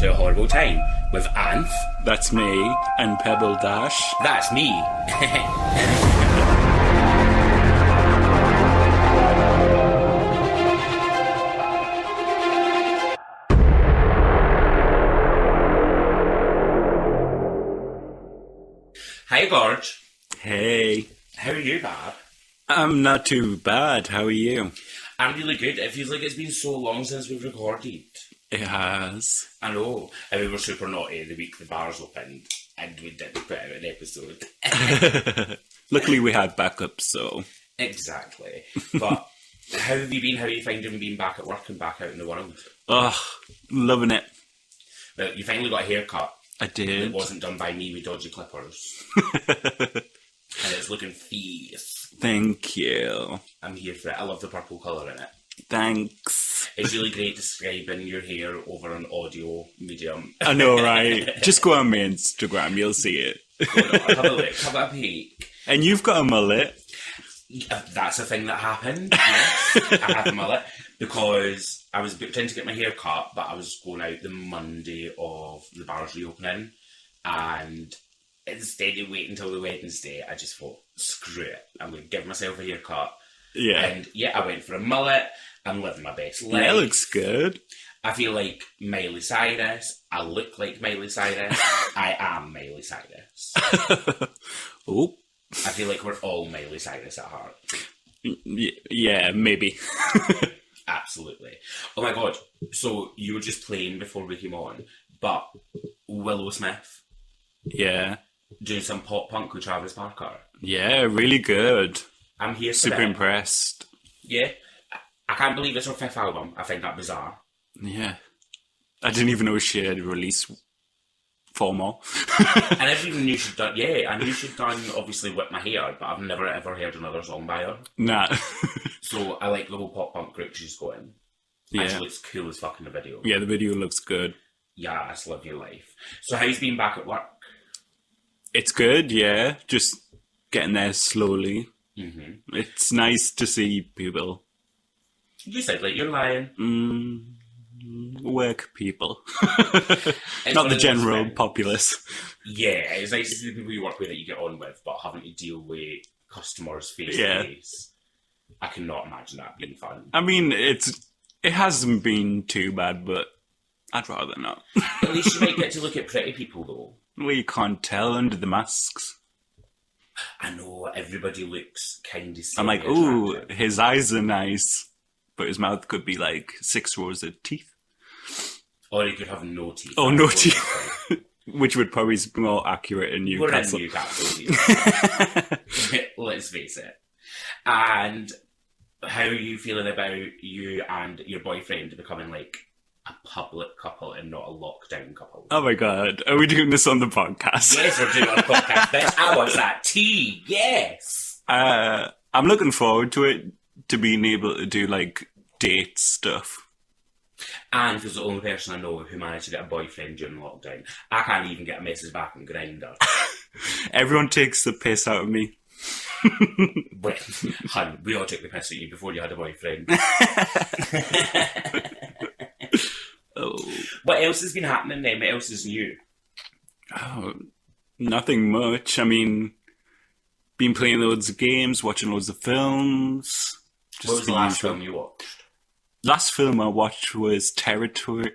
to A Horrible Time with Anth. That's me, and Pebble Dash. That's me. Hi, Gorge. Hey. How are you, Bab? I'm not too bad. How are you? I'm really good. It feels like it's been so long since we've recorded. It has. I know. And we were super naughty the week the bars opened, and we didn't put out an episode. Luckily we had backup, so... Exactly. But how have you been? How are you finding being back at work and back out in the world? Oh, loving it. Well, you finally got a haircut. I did. It wasn't done by me with dodgy clippers. And it's looking fierce. Thank you. I'm here for it. I love the purple colour in it. Thanks. It's really great describing your hair over an audio medium. I know, right? Just go on my Instagram, you'll see it. Have a look, have a peek. And you've got a mullet. That's a thing that happened, yes. I had a mullet because I was booked in to get my hair cut, but I was going out the Monday of the bars reopening, and instead of waiting until the Wednesday, I just thought, screw it, I'm going to give myself a haircut. Yeah. And yeah, I went for a mullet. I'm living my best life. Yeah, it looks good. I feel like Miley Cyrus. I look like Miley Cyrus. I am Miley Cyrus. Oh. I feel like we're all Miley Cyrus at heart. Yeah, maybe. Absolutely. Oh my god. So you were just playing before we came on, but Willow Smith Yeah. doing some pop punk with Travis Barker. Yeah, really good. I'm here for Super it. impressed. Yeah. I can't believe it's her 5th album. I find that bizarre. Yeah. I didn't even know she had released 4 more. And I didn't even knew she'd done... Yeah, I knew she'd done, obviously, Whip My Hair, but I've never ever heard another song by her. Nah. So I like the whole pop punk group she's got in. Yeah. And she looks cool as fuck in the video. Yeah, the video looks good. Yes, live your life. So how's been back at work? It's good, yeah. Just getting there slowly. Mm-hmm. It's nice to see people. You said like you're lying. Work people. It's Not one the of those general things. populace. Yeah, it's nice to see the people you work with that you get on with, but having to deal with customers face Yeah. to face. I cannot imagine that being fun. I mean, it hasn't been too bad, but I'd rather not. At least you might get to look at pretty people though. Well, you can't tell under the masks. I know, everybody looks kind of I'm like, ooh, his eyes are nice, but his mouth could be like 6 rows of teeth. Or he could have no teeth. Oh, no teeth. Which would probably be more accurate in Newcastle. We're in Newcastle. Let's face it. And how are you feeling about you and your boyfriend becoming like a public couple and not a lockdown couple? Oh my god, are we doing this on the podcast? Yes, we're doing it on a podcast, bitch. I want that tea, yes. I'm looking forward to it, to being able to do like date stuff. And was the only person I know who managed to get a boyfriend during lockdown. I can't even get a message back on Grindr. Everyone takes the piss out of me. But, hun, we all took the piss at you before you had a boyfriend. Oh. What else has been happening then? What else is new? Oh, nothing much. I mean, been playing loads of games, watching loads of films. What was the last film you watched? Last film I watched was Terror Train.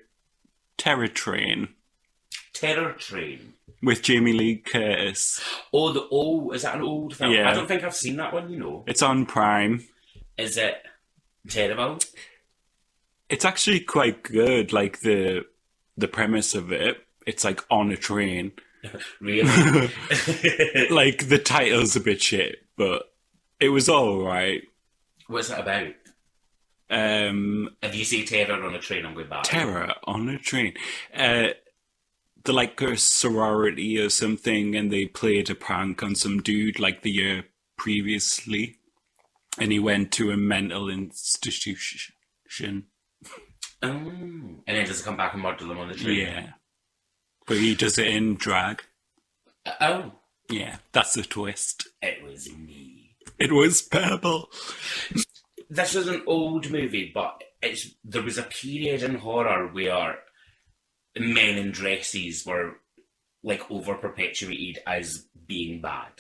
Terror Train. With Jamie Lee Curtis. Oh, is that an old film? Yeah. I don't think I've seen that one, you know. It's on Prime. Is it terrible? It's actually quite good, like the premise of it. It's like on a train. Really? Like the title's a bit shit, but it was alright. What's it about? If you say terror on a train, I'm going back. Terror on a train. They're like a sorority or something, and they played a prank on some dude like the year previously, and he went to a mental institution. Oh. And then does it come back and murder them on the train? Yeah. But he does it in drag. Oh. Yeah, that's the twist. It was me. It was Pebble. This was an old movie, but there was a period in horror where men in dresses were like over perpetuated as being bad.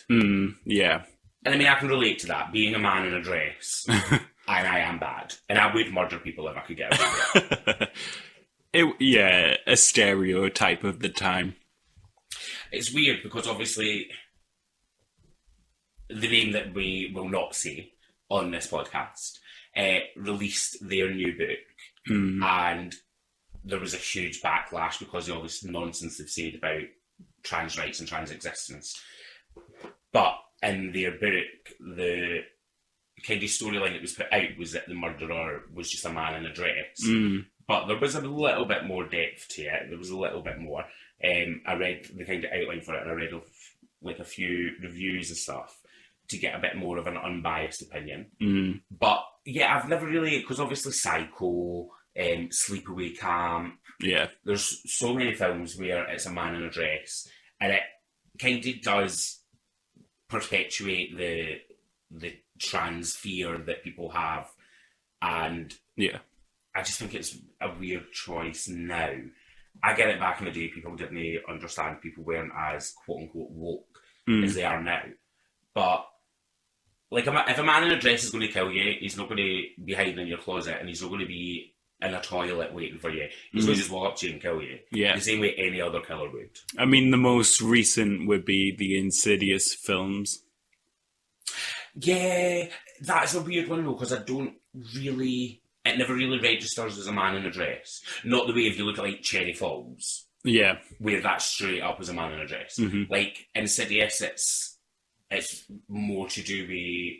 Yeah. And I mean, I can relate to that. Being a man in a dress, and I am bad, and I would murder people if I could get away with it. Yeah, a stereotype of the time. It's weird because obviously the name that we will not say on this podcast released their new book, and there was a huge backlash because of all this nonsense they've said about trans rights and trans existence. But in their book, the kind of storyline that was put out was that the murderer was just a man in a dress. But there was a little bit more depth to it. There was a little bit more. I read the kind of outline for it, and I read like a few reviews and stuff to get a bit more of an unbiased opinion. But yeah, I've never really, because obviously Psycho, Sleepaway Camp. Yeah. There's so many films where it's a man in a dress, and it kind of does perpetuate the trans fear that people have, and yeah, I just think it's a weird choice now. I get it, back in the day people didn't understand, people weren't as quote unquote woke as they are now, but like if a man in a dress is going to kill you, he's not going to be hiding in your closet, and he's not going to be in a toilet waiting for you. He's going to just walk up to you and kill you. Yeah. The same way any other killer would. I mean, the most recent would be the Insidious films. Yeah, that's a weird one though, because it never really registers as a man in a dress. Not the way if you look at like Cherry Falls. Yeah. Where that's straight up as a man in a dress. Like Insidious, it's more to do with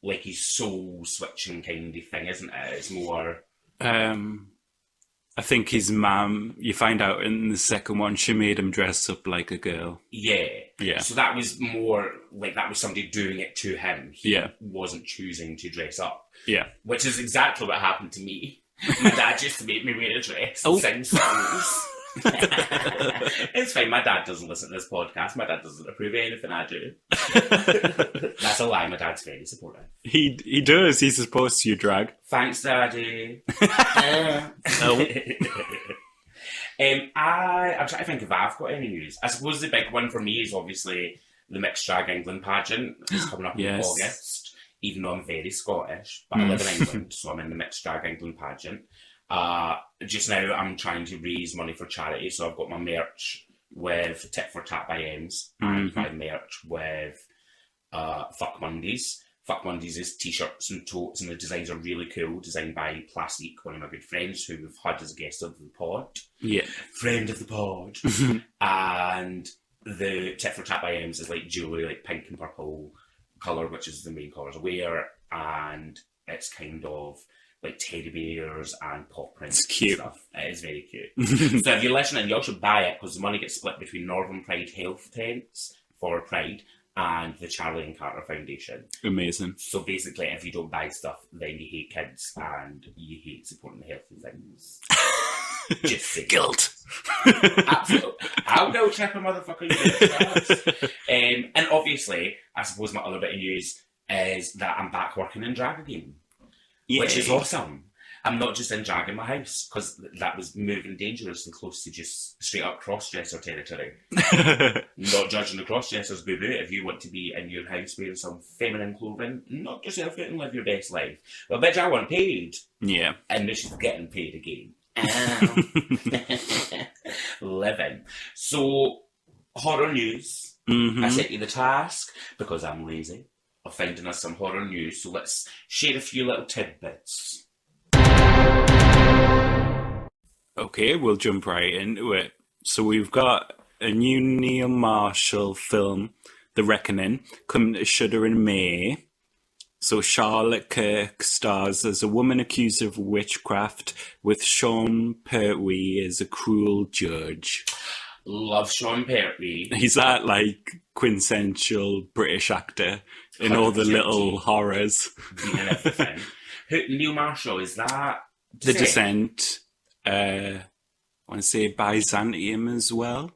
like his soul switching kind of thing, isn't it? It's more... I think his mum, you find out in the second one, she made him dress up like a girl. Yeah. Yeah. So that was more like that was somebody doing it to him. He Yeah. wasn't choosing to dress up. Yeah. Which is exactly what happened to me. My dad used to make me wear a dress and sing songs. It's fine, my dad doesn't listen to this podcast. My dad doesn't approve of anything I do. That's a lie, my dad's very supportive. He does, he supports you, drag. Thanks, Daddy. Oh. I'm trying to think if I've got any news. I suppose the big one for me is obviously the Mixed Drag England pageant. It's coming up in August, even though I'm very Scottish, but I live in England, so I'm in the Mixed Drag England pageant. Just now I'm trying to raise money for charity, so I've got my merch with Tit for Tat by Ems, and my merch with Fuck Mondays. Fuck Mondays is t-shirts and totes, and the designs are really cool, designed by Plastique, one of my good friends who we've had as a guest of the pod. Yeah. Friend of the pod. And the Tit for Tat by Ems is like jewellery, like pink and purple colour, which is the main colours I wear, and it's kind of like teddy bears and paw prints. It's cute. And stuff. It is very cute. So if you're listening, you all should buy it, because the money gets split between Northern Pride Health Tents for Pride and the Charlie and Carter Foundation. Amazing. So basically, if you don't buy stuff, then you hate kids and you hate supporting the healthy things. Just saying. Guilt. Absolutely. I'll go check a motherfucker. And obviously, I suppose my other bit of news is that I'm back working in drag again. Yay. Which is awesome. I'm not just in drag in my house, because that was moving dangerous and close to just straight up cross-dresser territory. Not judging the cross-dressers, boo-boo. If you want to be in your house wearing some feminine clothing, knock yourself out and live your best life. But bitch, I want paid. Yeah. And this is getting paid again. Living. So, horror news. I set you the task, because I'm lazy, of finding us some horror news. So let's share a few little tidbits. Okay, we'll jump right into it. So we've got a new Neil Marshall film, The Reckoning, coming to Shudder in May. So Charlotte Kirk stars as a woman accused of witchcraft, with Sean Pertwee as a cruel judge. Love Sean Pertwee. He's that like quintessential British actor in all the little horrors. Being in everything. Neil Marshall, is that The Descent? I want to say Byzantium as well.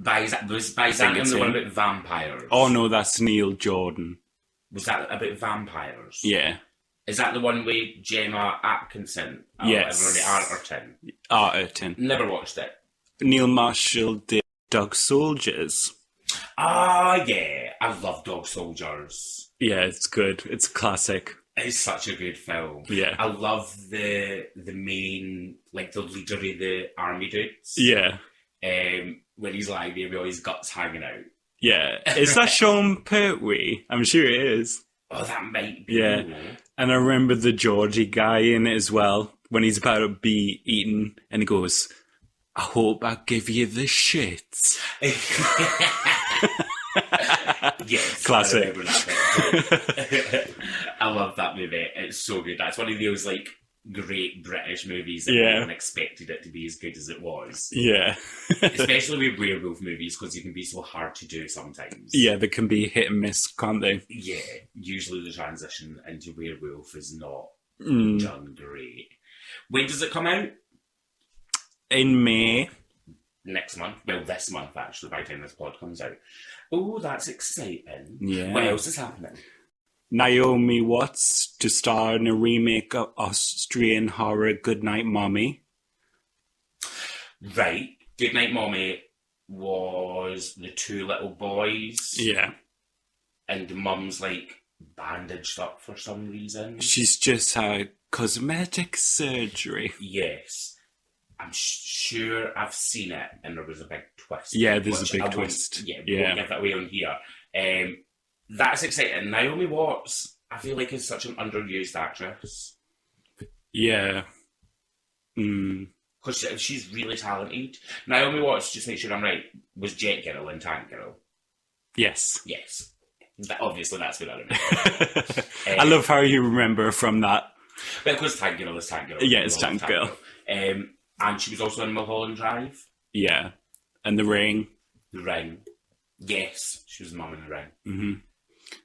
Was Byzantium the one about vampires? Oh no, that's Neil Jordan. Was that about vampires? Yeah. Is that the one with Gemma Atkinson? Yes. Arterton. Arterton. Never watched it. Neil Marshall did Dog Soldiers. Ah, yeah. I love Dog Soldiers. Yeah, it's good. It's a classic. It's such a good film. Yeah. I love the main, like the leader of the army dudes. Yeah. When he's lying there with all his guts hanging out. Yeah. Is that Sean Pertwee? I'm sure it is. Oh, that might be. Yeah. And I remember the Georgie guy in it as well, when he's about to be eaten, and he goes, I hope I give you the shits. Yes. Classic. I remember that bit. I love that movie. It's so good. That's one of those, like, great British movies that no one expected it to be as good as it was. Yeah. Especially with werewolf movies, because they can be so hard to do sometimes. Yeah, they can be hit and miss, can't they? Yeah, usually the transition into werewolf is not done great. When does it come out? In May. Next month. Well, this month, actually, by the time this pod comes out. Oh, that's exciting. Yeah. What else is happening? Naomi Watts to star in a remake of Austrian horror Goodnight Mommy. Right. Goodnight Mommy was the two little boys. Yeah. And the mum's, like, bandaged up for some reason. She's just had cosmetic surgery. Yes. I'm sure I've seen it, and there was a big twist. Yeah, there's a big twist. We won't give that away on here. That's exciting. Naomi Watts, I feel like, is such an underused actress. Yeah. Because she's really talented. Naomi Watts, just make sure I'm right, was Jet Girl in Tank Girl. Yes. Yes. Obviously, that's what I remember. I love how you remember from that. But of course, Tank Girl is Tank Girl. Yeah, it's Tank Girl. And she was also in Mulholland Drive. Yeah. And The Ring. The Ring. Yes, she was the mum in The Ring. Mm-hmm.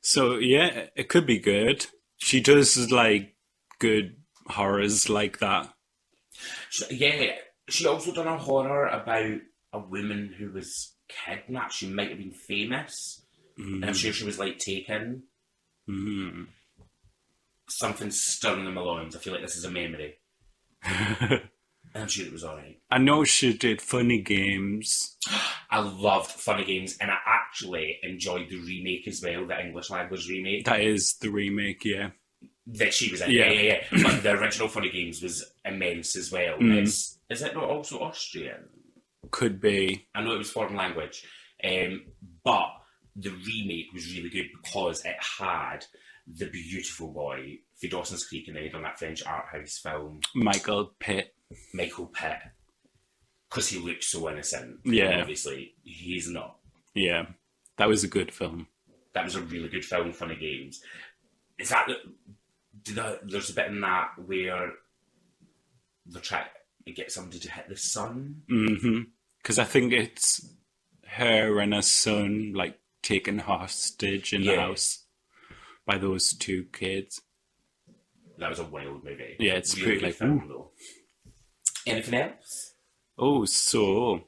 So, yeah, it could be good. She does, like, good horrors like that. She also done a horror about a woman who was kidnapped. She might have been famous. And I'm sure she was, like, taken. Something's stirring in my loins. I feel like this is a memory. I'm sure it was alright. I know she did Funny Games. I loved Funny Games, and I actually enjoyed the remake as well, the English language remake. That is the remake, yeah. That she was in. Yeah. Yeah. But the original Funny Games was immense as well. Is it not also Austrian? Could be. I know it was foreign language. But the remake was really good because it had the beautiful boy for Dawson's Creek, and they done that French art house film. Michael Pitt. Because he looks so innocent. Yeah. Obviously, he's not. Yeah. That was a good film. That was a really good film, Funny Games. Is that... There's a bit in that where they're trying to get somebody to hit the sun? Mm-hmm. Because I think it's her and her son, like, taken hostage in the house by those two kids. That was a wild movie. Yeah, it's really pretty like... film, though. Anything else? Oh, so...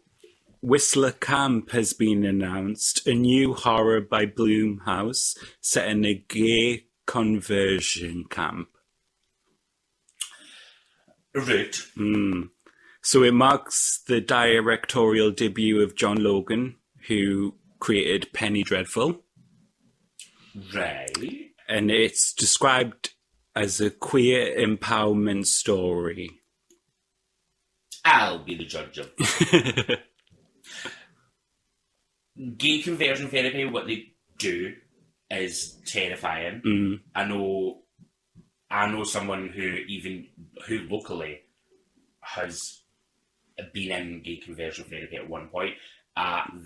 Whistler Camp has been announced, a new horror by Blumhouse set in a gay conversion camp. Rude. So it marks the directorial debut of John Logan, who created Penny Dreadful. Right. And it's described as a queer empowerment story. I'll be the judge of gay conversion therapy. What they do is terrifying. I know someone who locally has been in gay conversion therapy at one point. I'm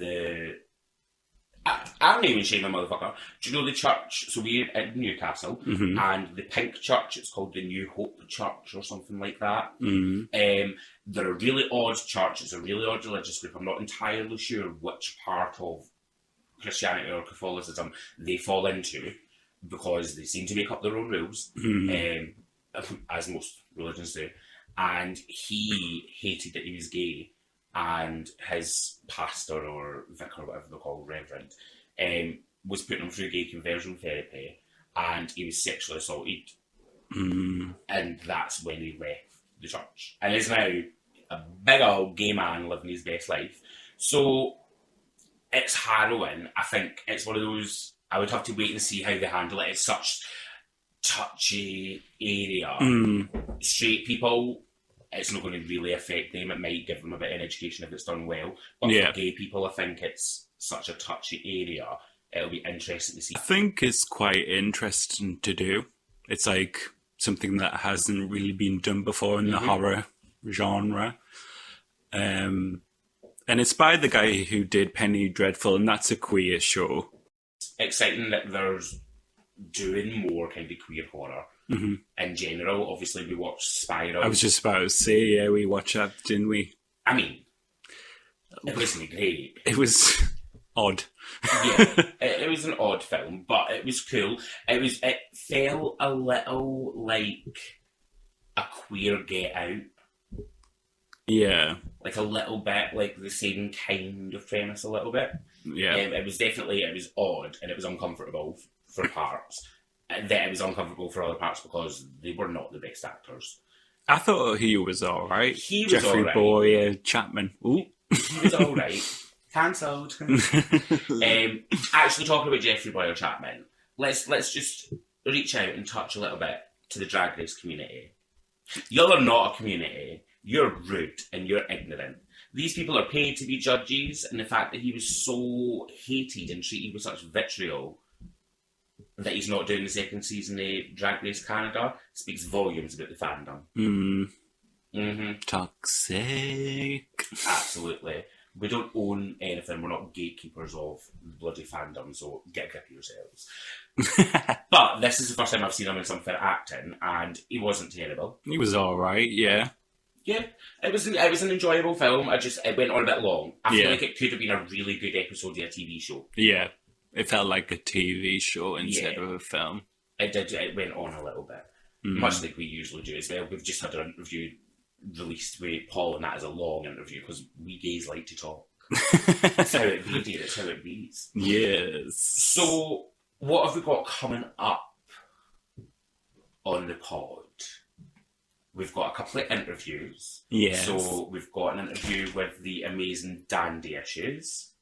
not even shame a motherfucker. Do you know the church? So we're at Newcastle, and the pink church, it's called the New Hope Church or something like that. They're a really odd church. It's a really odd religious group. I'm not entirely sure which part of Christianity or Catholicism they fall into, because they seem to make up their own rules, as most religions do. And he hated that he was gay, and his pastor or vicar, whatever they're called, reverend, was putting him through gay conversion therapy, and he was sexually assaulted And that's when he left the church. And is now a big old gay man living his best life. So it's harrowing. I think it's one of those, I would have to wait and see how they handle it. It's such touchy area. Straight people, it's not going to really affect them. It might give them a bit of an education if it's done well. But for gay people, I think it's such a touchy area. It'll be interesting to see. I think it's quite interesting to do. It's like something that hasn't really been done before in the horror genre. And it's by the guy who did Penny Dreadful, and that's a queer show. Exciting that there's doing more kind of queer horror in general. Obviously, we watched Spiral. I was just about to say, yeah, we watched that, didn't we? I mean, it wasn't great. It was odd. Yeah, it was an odd film, but it was cool. It felt a little like a queer Get Out. Yeah. Like a little bit, like the same kind of premise a little bit. Yeah. It was odd and it was uncomfortable for parts. And then it was uncomfortable for other parts because they were not the best actors. I thought he was alright. He was Jeffrey alright. Boy Chapman. Ooh. He was alright. Cancelled. Actually, talking about Jeffrey Boyle Chapman, let's just reach out and touch a little bit to the Drag Race community. Y'all are not a community. You're rude and you're ignorant. These people are paid to be judges, and the fact that he was so hated and treated with such vitriol that he's not doing the second season of Drag Race Canada speaks volumes about the fandom. Toxic. Absolutely. We don't own anything. We're not gatekeepers of the bloody fandom, so get a grip of yourselves. But this is the first time I've seen him in something acting, and he wasn't terrible. He was alright, yeah. Yeah, it was an enjoyable film. It went on a bit long. I feel Yeah. like it could have been a really good episode of a TV show. Yeah. It felt like a TV show instead Yeah. of a film. It did. It went on a little bit, much like we usually do as well. We've just had an interview released with Paul, and that is a long interview because we gays like to talk. That's how it be, dear. It's how it be. Yes. So, what have we got coming up on the pod? We've got a couple of interviews. Yes. So, we've got an interview with the amazing Dandy Issues.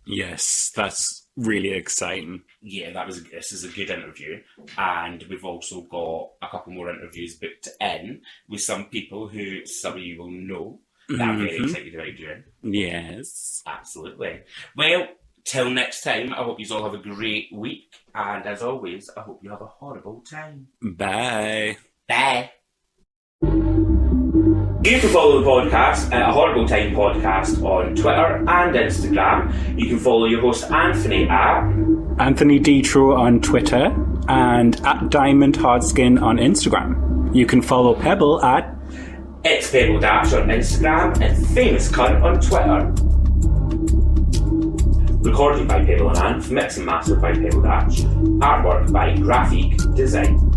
Yes, that's really exciting. Yeah, this is a good interview. And we've also got a couple more interviews booked in with some people who some of you will know that I'm very excited about doing. Yes. Absolutely. Well, till next time, I hope you all have a great week. And as always, I hope you have a horrible time. Bye. Bye. You can follow the podcast at A Horrible Time Podcast on Twitter and Instagram. You can follow your host Anthony at Anthony Detro on Twitter and at Diamond Hardskin on Instagram. You can follow Pebble at It's Pebble Dash on Instagram and Famous Cunt on Twitter. Recorded by Pebble and Anth, mix and mastered by Pebble Dash. Artwork by Graphic Design.